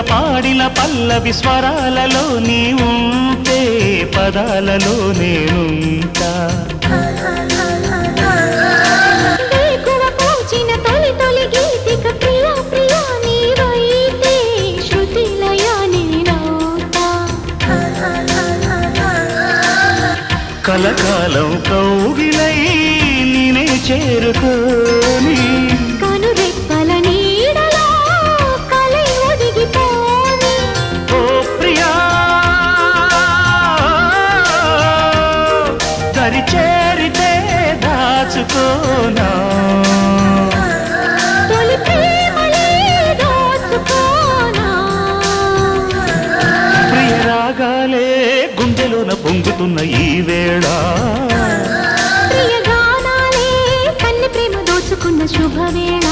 పాడిన పల్లవి స్వరాలలో నీ ఉంటే పదాలలో నేనుంటా కలకాలం కౌగిలై నేనే చేరుకోని కనురెప్పల నీడలో కలై ఒదిగిపోని ఓ ప్రియా దరి చేరితే దాచుకోనా తొలి ప్రేమలే దోచుకోనా ప్రియ రాగాలే గుండెలోన పొంగుతున్న ఈ వేళ ప్రియ గానాలే కన్నె ప్రేమ దోచుకున్న శుభవేళ